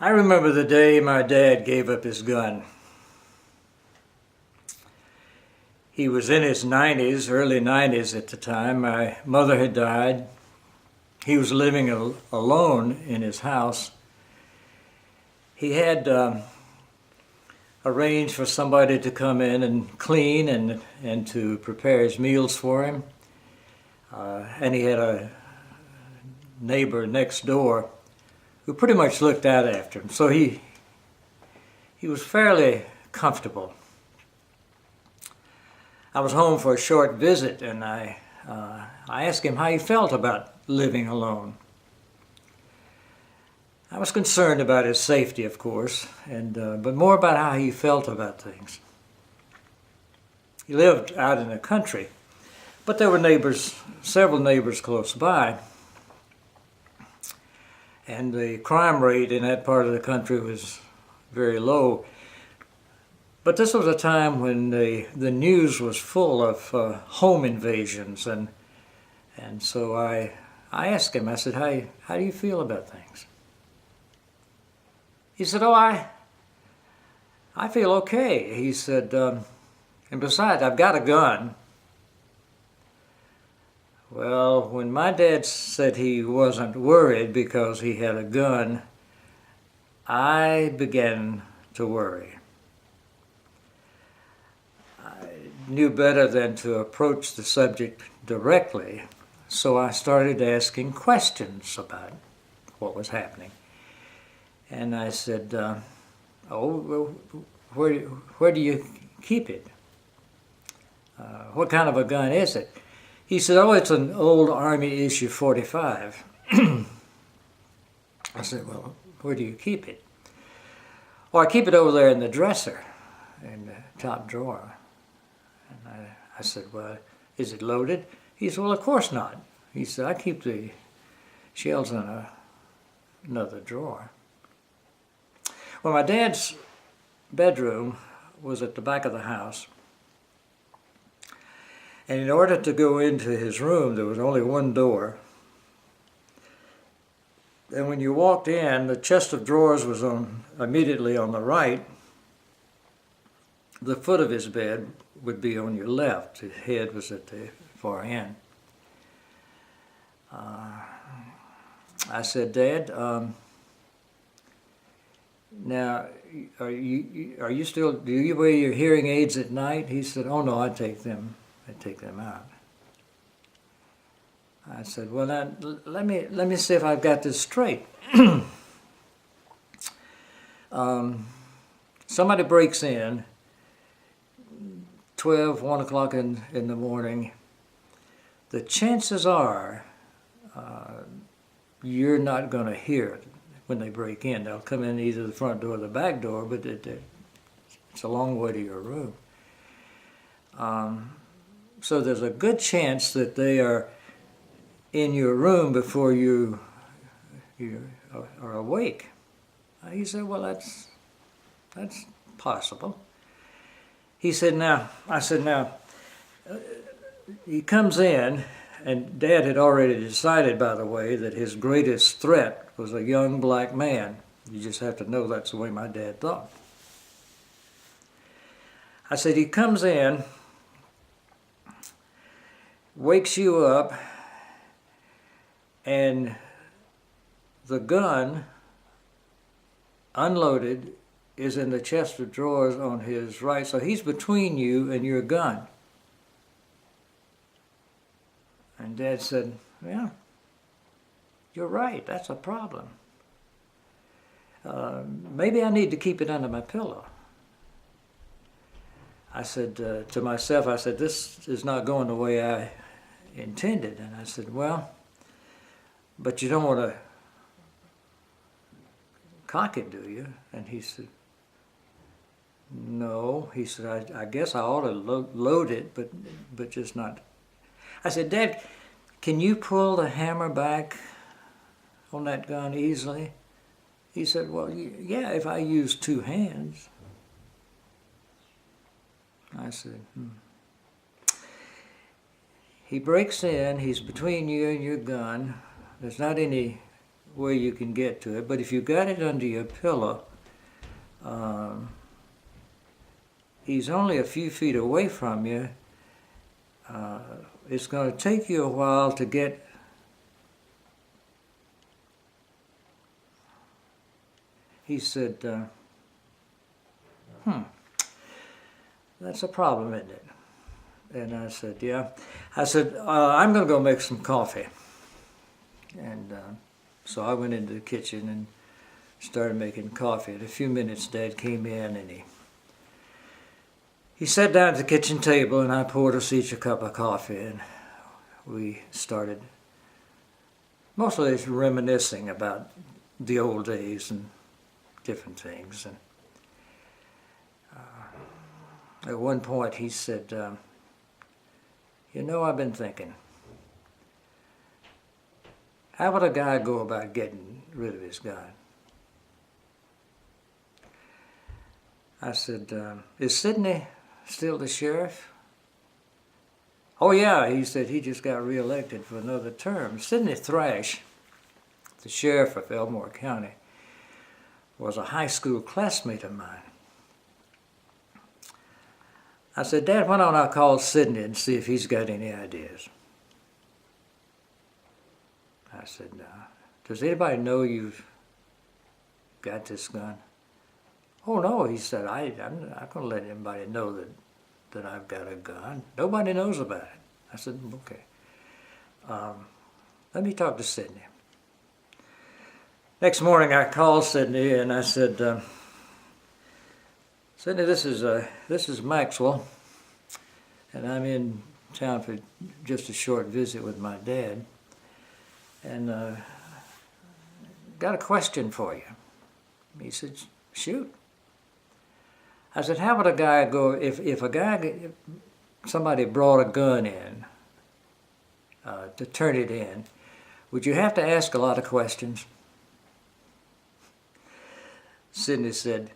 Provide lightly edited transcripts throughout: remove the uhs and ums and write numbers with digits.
I remember the day my dad gave up his gun. He was in his 90s, early 90s at the time. My mother had died. He was living alone in his house. He had arranged for somebody to come in and clean and to prepare his meals for him. And he had a neighbor next door who pretty much looked out after him. So he was fairly comfortable. I was home for a short visit, and I asked him how he felt about living alone. I was concerned about his safety, of course, but more about how he felt about things. He lived out in the country, but there were several neighbors close by. And the crime rate in that part of the country was very low. But this was a time when the news was full of home invasions, and so I asked him, I said, how do you feel about things? He said, oh, I feel okay. He said, and besides, I've got a gun. Well, when my dad said he wasn't worried because he had a gun, I began to worry. I knew better than to approach the subject directly, so I started asking questions about what was happening. And I said, well, where do you keep it? What kind of a gun is it? He said, oh, it's an old Army issue 45. I said, well, where do you keep it? Well, I keep it over there in the dresser, in the top drawer. And I said, well, is it loaded? He said, well, of course not. He said, I keep the shells in another drawer. Well, my dad's bedroom was at the back of the house. And in order to go into his room, there was only one door. And when you walked in, the chest of drawers was immediately on the right. The foot of his bed would be on your left. His head was at the far end. I said, Dad, now, do you wear your hearing aids at night? He said, oh no, I take them out. I said, well, now, let me see if I've got this straight. Somebody breaks in 1 o'clock in the morning. The chances are you're not going to hear it when they break in. They'll come in either the front door or the back door, but it's a long way to your room. So there's a good chance that they are in your room before you are awake. He said, well, that's possible. He said, I said, he comes in, and Dad had already decided, by the way, that his greatest threat was a young black man. You just have to know that's the way my dad thought. I said, he comes in, wakes you up, and the gun, unloaded, is in the chest of drawers on his right. So he's between you and your gun. And Dad said, yeah, you're right, that's a problem. Maybe I need to keep it under my pillow. I said to myself, I said, this is not going the way I intended. And I said, well, but you don't want to cock it, do you? And he said, no. He said, I guess I ought to load it, but just not. I said, Dad, can you pull the hammer back on that gun easily? He said, well, yeah, if I use two hands. I said, He breaks in, he's between you and your gun. There's not any where you can get to it, but if you got it under your pillow, he's only a few feet away from you. It's going to take you a while to get. He said, that's a problem, isn't it? And I said, yeah. I said, I'm going to go make some coffee. And so I went into the kitchen and started making coffee. In a few minutes, Dad came in and he sat down at the kitchen table, and I poured us each a cup of coffee, and we started mostly reminiscing about the old days and different things. And at one point he said, I've been thinking, how would a guy go about getting rid of his gun? I said, is Sidney still the sheriff? Oh yeah, he said, he just got reelected for another term. Sidney Thrash, the sheriff of Elmore County, was a high school classmate of mine. I said, Dad, why don't I call Sidney and see if he's got any ideas? I said, does anybody know you've got this gun? Oh no, he said, I'm not going to let anybody know that I've got a gun. Nobody knows about it. I said, okay. Let me talk to Sidney. Next morning I called Sidney and I said, Sidney, this is Maxwell, and I'm in town for just a short visit with my dad, and got a question for you. He said, shoot. I said, how would a guy go if somebody brought a gun in to turn it in? Would you have to ask a lot of questions? Sidney said,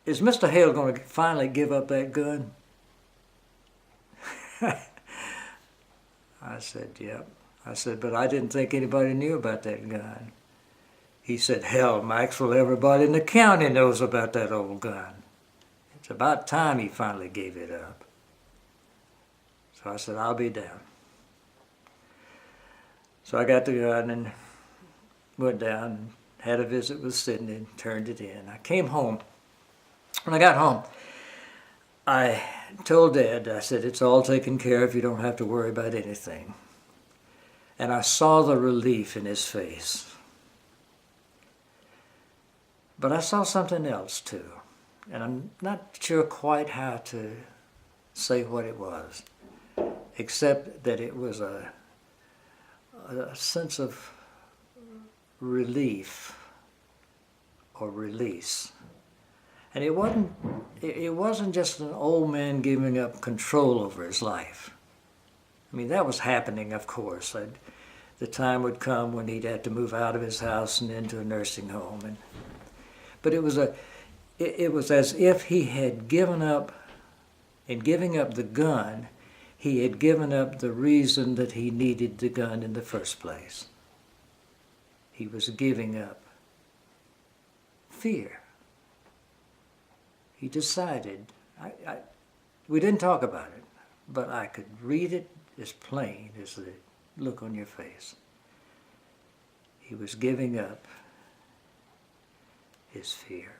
is Mr. Hale going to finally give up that gun? I said, yep. I said, but I didn't think anybody knew about that gun. He said, hell, Maxwell, everybody in the county knows about that old gun. It's about time he finally gave it up. So I said, I'll be down. So I got the gun and went down and had a visit with Sidney and turned it in. I came home. When I got home, I told Dad, I said, it's all taken care of. You don't have to worry about anything. And I saw the relief in his face. But I saw something else too. And I'm not sure quite how to say what it was, except that it was a sense of relief or release. And it wasn't just an old man giving up control over his life. I mean, that was happening, of course. The time would come when he'd have to move out of his house and into a nursing home. But it was as if he had given up, in giving up the gun, he had given up the reason that he needed the gun in the first place. He was giving up fear. He decided, we didn't talk about it, but I could read it as plain as the look on your face. He was giving up his fear.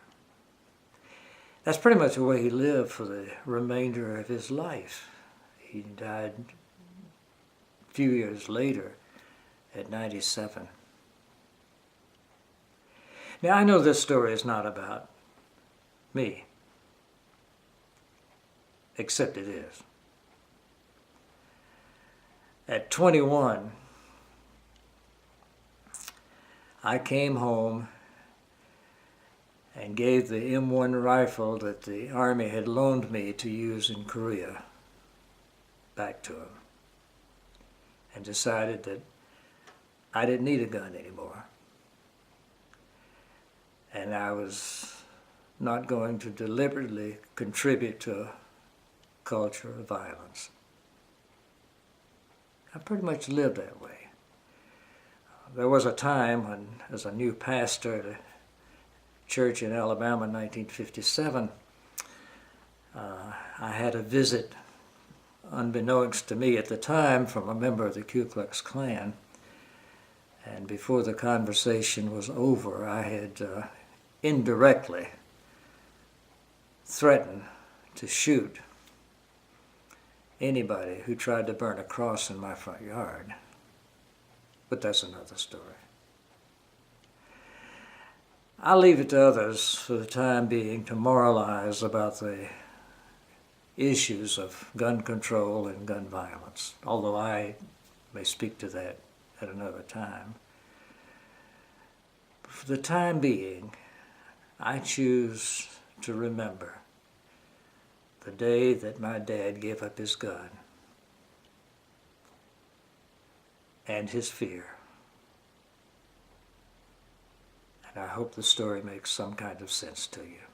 That's pretty much the way he lived for the remainder of his life. He died a few years later at 97. Now, I know this story is not about me, except it is. At 21, I came home and gave the M1 rifle that the Army had loaned me to use in Korea back to him, and decided that I didn't need a gun anymore. And I was not going to deliberately contribute to a culture of violence. I pretty much lived that way. There was a time when, as a new pastor at a church in Alabama in 1957, I had a visit, unbeknownst to me at the time, from a member of the Ku Klux Klan. And before the conversation was over, I had indirectly threatened to shoot anybody who tried to burn a cross in my front yard. But that's another story. I'll leave it to others for the time being to moralize about the issues of gun control and gun violence, although I may speak to that at another time. For the time being, I choose to remember the day that my dad gave up his gun and his fear. And I hope the story makes some kind of sense to you.